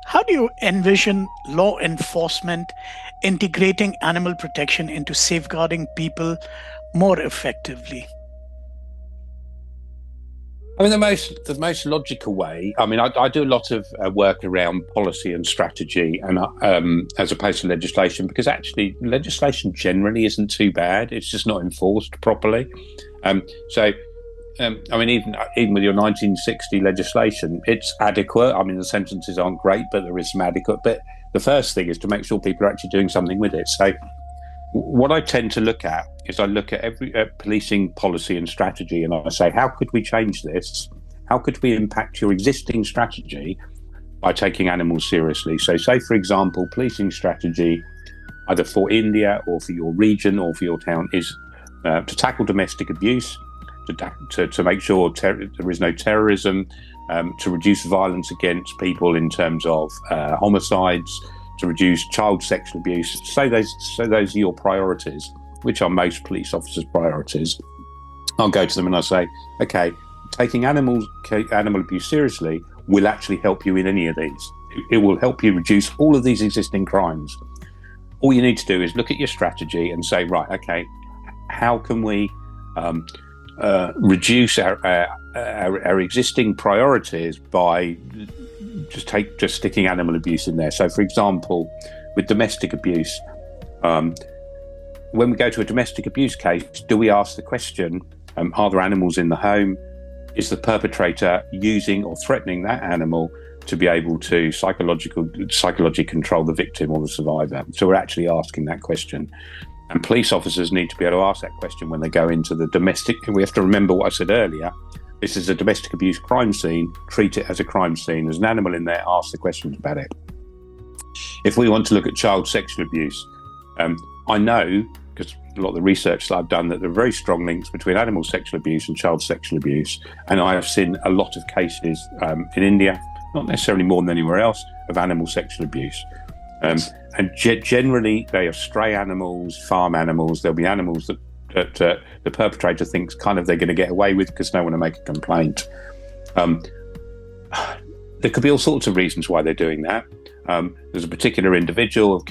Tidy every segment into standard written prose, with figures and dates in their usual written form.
How do you envision law enforcement integrating animal protection into safeguarding people more effectively? I mean, the most logical way. I mean, I do a lot of work around policy and strategy, and as opposed to legislation, because actually legislation generally isn't too bad. It's just not enforced properly. So, I mean, even with your 1960 legislation, it's adequate. I mean, the sentences aren't great, but there is some adequate. But the first thing is to make sure people are actually doing something with it. So what I tend to look at is I look at every policing policy and strategy, and I say, how could we change this? How could we impact your existing strategy by taking animals seriously? So, say, for example, policing strategy, either for India or for your region or for your town, is to tackle domestic abuse, to make sure there is no terrorism, to reduce violence against people in terms of homicides, to reduce child sexual abuse. So those are your priorities, which are most police officers' priorities. I'll go to them and I say, okay, taking animal abuse seriously will actually help you in any of these. It will help you reduce all of these existing crimes. All you need to do is look at your strategy and say, right, okay, how can we reduce our existing priorities by just sticking animal abuse in there. So, for example, with domestic abuse, when we go to a domestic abuse case, do we ask the question, are there animals in the home? Is the perpetrator using or threatening that animal to be able to psychologically control the victim or the survivor? So we're actually asking that question. And police officers need to be able to ask that question when they go into the domestic. We have to remember what I said earlier. This is a domestic abuse crime scene. Treat it as a crime scene. There's an animal in there. Ask the questions about it. If we want to look at child sexual abuse, I know, because a lot of the research that I've done, that there are very strong links between animal sexual abuse and child sexual abuse. And I have seen a lot of cases in India, not necessarily more than anywhere else, of animal sexual abuse. And generally, they are stray animals, farm animals. There'll be animals that the perpetrator thinks kind of they're going to get away with because no one will make a complaint. There could be all sorts of reasons why they're doing that. There's a particular individual,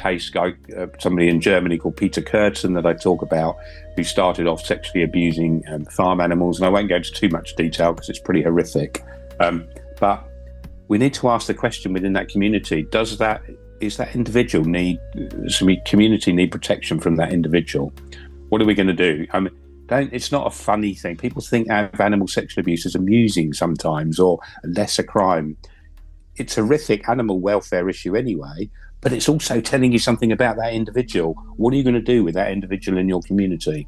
somebody in Germany called Peter Kurtzen that I talk about, who started off sexually abusing farm animals. And I won't go into too much detail because it's pretty horrific. But we need to ask the question within that community, is that individual community need protection from that individual? What are we going to do? I mean, it's not a funny thing. People think of animal sexual abuse as amusing sometimes or a lesser crime. It's a horrific animal welfare issue anyway, but it's also telling you something about that individual. What are you going to do with that individual in your community?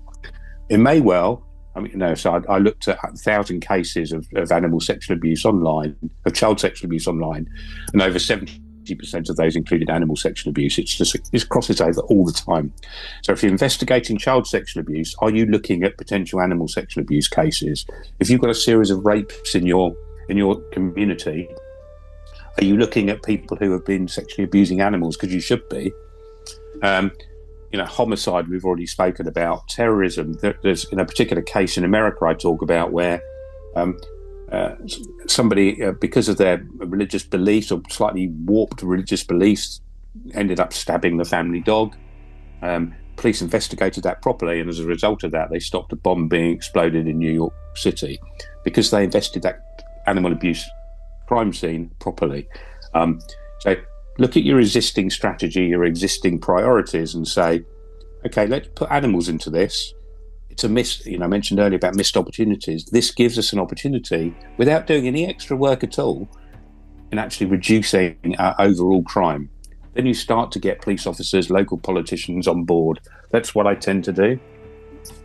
It may well, so I looked at 1,000 cases of animal sexual abuse online, of child sexual abuse online, and over 70% of those included animal sexual abuse. It crosses over all the time. So if you're investigating child sexual abuse, are you looking at potential animal sexual abuse cases? If you've got a series of rapes in your community, are you looking at people who have been sexually abusing animals? Because you should be. Homicide, we've already spoken about. Terrorism, there's in a particular case in America I talk about where somebody, because of their religious beliefs or slightly warped religious beliefs, ended up stabbing the family dog. Police investigated that properly, and as a result of that, they stopped a bomb being exploded in New York City because they invested that animal abuse crime scene properly. So look at your existing strategy, your existing priorities, and say, okay, let's put animals into this. It's I mentioned earlier about missed opportunities. This gives us an opportunity without doing any extra work at all in actually reducing our overall crime. Then you start to get police officers, local politicians on board. That's what I tend to do.